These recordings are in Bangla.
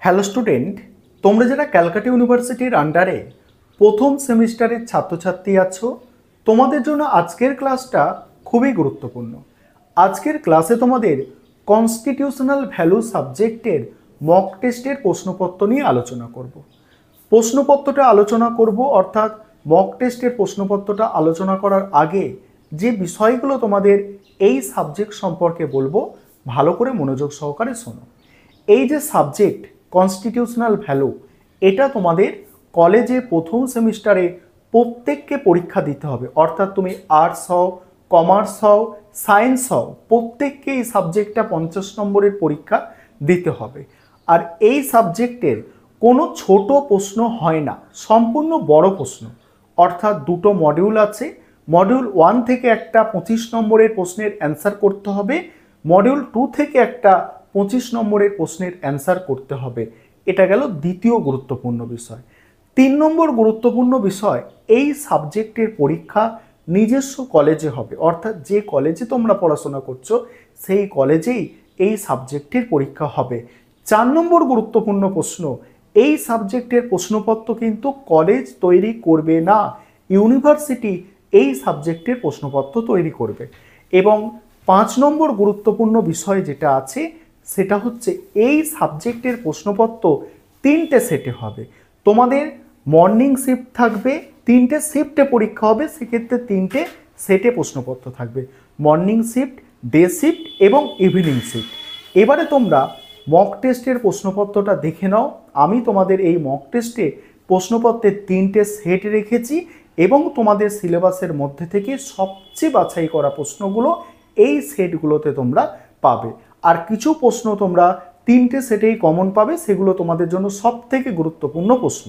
হ্যালো স্টুডেন্ট, তোমরা যারা ক্যালকাটা ইউনিভার্সিটির আন্ডারে প্রথম সেমিস্টারের ছাত্রছাত্রী আছো, তোমাদের জন্য আজকের ক্লাসটা খুবই গুরুত্বপূর্ণ। আজকের ক্লাসে তোমাদের কনস্টিটিউশনাল ভ্যালু সাবজেক্টের মক টেস্টের প্রশ্নপত্র নিয়ে আলোচনা করব। প্রশ্নপত্রটা আলোচনা করব, অর্থাৎ মক টেস্টের প্রশ্নপত্রটা আলোচনা করার আগে যে বিষয়গুলো তোমাদের এই সাবজেক্ট সম্পর্কে বলবো, ভালো করে মনোযোগ সহকারে শোনো। এই যে সাবজেক্ট কনস্টিটিউশনাল ভ্যালু, এটা তোমাদের কলেজে প্রথম সেমিস্টারে প্রত্যেককে পরীক্ষা দিতে হবে। অর্থাৎ তুমি আর্টস হও, কমার্স হও, সায়েন্স হও, প্রত্যেককে এই সাবজেক্টটা 50 নম্বরের পরীক্ষা দিতে হবে। আর এই সাবজেক্টের কোনো ছোট প্রশ্ন হয় না, সম্পূর্ণ বড় প্রশ্ন। অর্থাৎ দুটো মডিউল আছে, মডিউল 1 থেকে একটা 25 নম্বরের প্রশ্নের অ্যান্সার করতে হবে, মডিউল 2 থেকে একটা 25 নম্বরের প্রশ্নের অ্যান্সার করতে হবে। এটা গেল দ্বিতীয় গুরুত্বপূর্ণ বিষয়। 3 নম্বর গুরুত্বপূর্ণ বিষয়, এই সাবজেক্টের পরীক্ষা নিজস্ব কলেজে হবে। অর্থাৎ যে কলেজে তোমরা পড়াশোনা করছো সেই কলেজেই এই সাবজেক্টের পরীক্ষা হবে। 4 নম্বর গুরুত্বপূর্ণ প্রশ্ন, এই সাবজেক্টের প্রশ্নপত্র কিন্তু কলেজ তৈরি করবে না, ইউনিভার্সিটি এই সাবজেক্টের প্রশ্নপত্র তৈরি করবে। এবং 5 নম্বর গুরুত্বপূর্ণ বিষয় যেটা আছে সেটা হচ্ছে এই সাবজেক্টের প্রশ্নপত্র 3টে সেটে হবে। তোমাদের মর্নিং শিফট থাকবে, 3টে শিফটে পরীক্ষা হবে, সেক্ষেত্রে 3টে সেটে প্রশ্নপত্র থাকবে, মর্নিং শিফট, ডে শিফট এবং ইভিনিং শিফট। এবারে তোমরা মক টেস্টের প্রশ্নপত্রটা দেখে নাও। আমি তোমাদের এই মক টেস্টে প্রশ্নপত্রের 3টে সেট রেখেছি এবং তোমাদের সিলেবাসের মধ্যে থেকে সবচেয়ে বাছাই করা প্রশ্নগুলো এই সেটগুলোতে তোমরা পাবে। আর কিছু প্রশ্ন তোমরা 3টে সেটেই কমন পাবে, সেগুলো তোমাদের জন্য সবথেকে গুরুত্বপূর্ণ প্রশ্ন।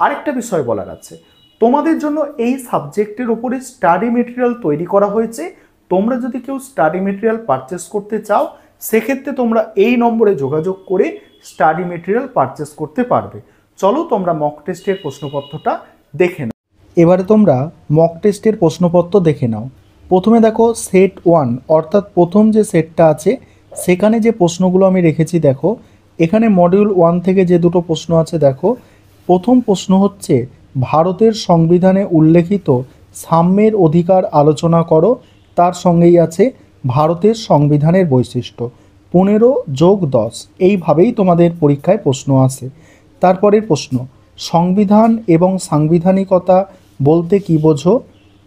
আরেকটা বিষয় বলার আছে, তোমাদের জন্য এই সাবজেক্টের উপরে স্টাডি মেটেরিয়াল তৈরি করা হয়েছে। তোমরা যদি কেউ স্টাডি মেটেরিয়াল পারচেস করতে চাও, সেক্ষেত্রে তোমরা এই নম্বরে যোগাযোগ করে স্টাডি মেটেরিয়াল পারচেস করতে পারবে। চলো তোমরা মক টেস্টের প্রশ্নপত্রটা দেখে নাও। এবারে তোমরা মক টেস্টের প্রশ্নপত্র দেখে নাও। প্রথমে দেখো সেট 1, অর্থাৎ প্রথম যে সেটটা আছে সেখানে যে প্রশ্নগুলো আমি রেখেছি দেখো। এখানে মডিউল 1 থেকে যে দুটো প্রশ্ন আছে দেখো। প্রথম প্রশ্ন হচ্ছে, ভারতের সংবিধানে উল্লেখিত সাম্যের অধিকার আলোচনা করো, তার সঙ্গেই আছে ভারতের সংবিধানের বৈশিষ্ট্য। 15 যোগ 10, এইভাবেই তোমাদের পরীক্ষায় প্রশ্ন আসে। তারপরের প্রশ্ন, সংবিধান এবং সাংবিধানিকতা বলতে কী বোঝো,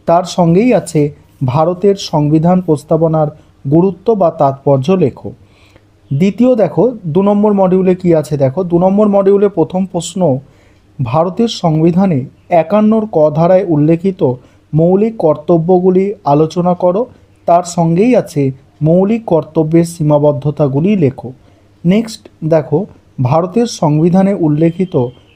তার সঙ্গেই আছে ভারতের সংবিধান প্রস্তাবনার গুরুত্ব বা তাৎপর্য লেখো। দ্বিতীয় দেখো 2 নম্বর মডিউলে কি আছে দেখো। 2 নম্বর মডিউলে প্রথম প্রশ্ন, ভারতের সংবিধানে 51 ক ধারায় উল্লেখিত মৌলিক কর্তব্যগুলি আলোচনা করো, তার সঙ্গেই আছে মৌলিক কর্তব্যের সীমাবদ্ধতাগুলি লেখো। নেক্সট দেখো, ভারতের সংবিধানে উল্লেখিত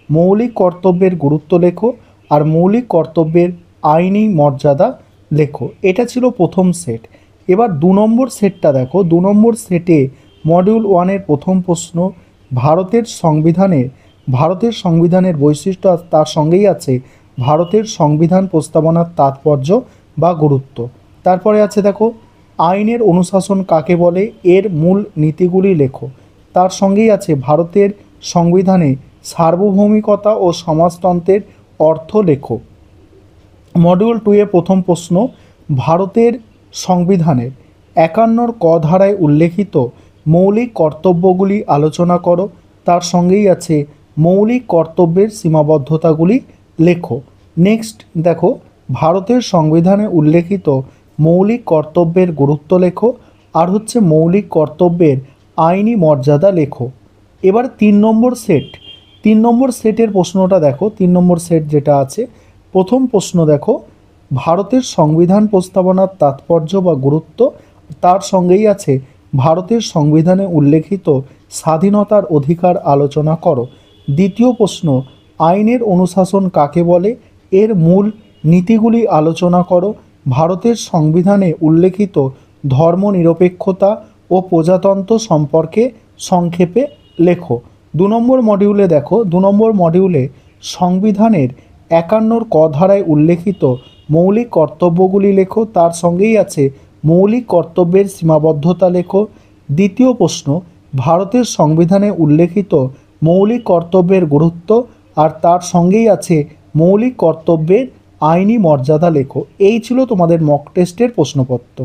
মৌলিক কর্তব্যের গুরুত্ব লেখো আর মৌলিক কর্তব্যের আইনি মর্যাদা লেখো। এটা ছিল প্রথম সেট। এবার 2 নম্বর সেটটা দেখো। 2 নম্বর সেটে মডিউল 1-এর প্রথম প্রশ্ন, ভারতের সংবিধানের বৈশিষ্ট্য আর তার সঙ্গেই আছে ভারতের সংবিধান প্রস্তাবনার তাৎপর্য বা গুরুত্ব। তারপরে আছে দেখো, আইনের অনুশাসন কাকে বলে, এর মূল নীতিগুলি লেখো, তার সঙ্গেই আছে ভারতের সংবিধানে সার্বভৌমিকতা ও সমাজতন্ত্রের অর্থ লেখো। মডিউল 2-এ প্রথম প্রশ্ন, ভারতের সংবিধানের 51 ক ধারায় উল্লেখিত মৌলিক কর্তব্যগুলি আলোচনা করো, তার সঙ্গেই আছে মৌলিক কর্তব্যের সীমাবদ্ধতাগুলি লেখো। নেক্সট দেখো, ভারতের সংবিধানে উল্লেখিত মৌলিক কর্তব্যের গুরুত্ব লেখো আর হচ্ছে মৌলিক কর্তব্যের আইনি মর্যাদা লেখো। এবার 3 নম্বর সেট। 3 নম্বর সেটের প্রশ্নটা দেখো। 3 নম্বর সেট যেটা আছে, প্রথম প্রশ্ন দেখো, ভারতের সংবিধান প্রস্তাবনার তাৎপর্য বা গুরুত্ব, তার সঙ্গেই আছে ভারতের সংবিধানে উল্লেখিত স্বাধীনতার অধিকার আলোচনা করো। দ্বিতীয় প্রশ্ন, আইনের অনুশাসন কাকে বলে, এর মূল নীতিগুলি আলোচনা করো, ভারতের সংবিধানে উল্লেখিত ধর্মনিরপেক্ষতা ও প্রজাতন্ত্র সম্পর্কে সংক্ষেপে লেখো। 2 নম্বর মডিউলে দেখো। 2 নম্বর মডিউলে সংবিধানের 51 ক ধারায় উল্লেখিত মৌলিক কর্তব্যগুলি লেখো, তার সঙ্গেই আছে মৌলিক কর্তব্যের সীমাবদ্ধতা লেখো। দ্বিতীয় প্রশ্ন, ভারতের সংবিধানে উল্লেখিত মৌলিক কর্তব্যের গুরুত্ব, আর তার সঙ্গেই আছে মৌলিক কর্তব্যের আইনি মর্যাদা লেখো। এই ছিল তোমাদের মক টেস্টের প্রশ্নপত্র।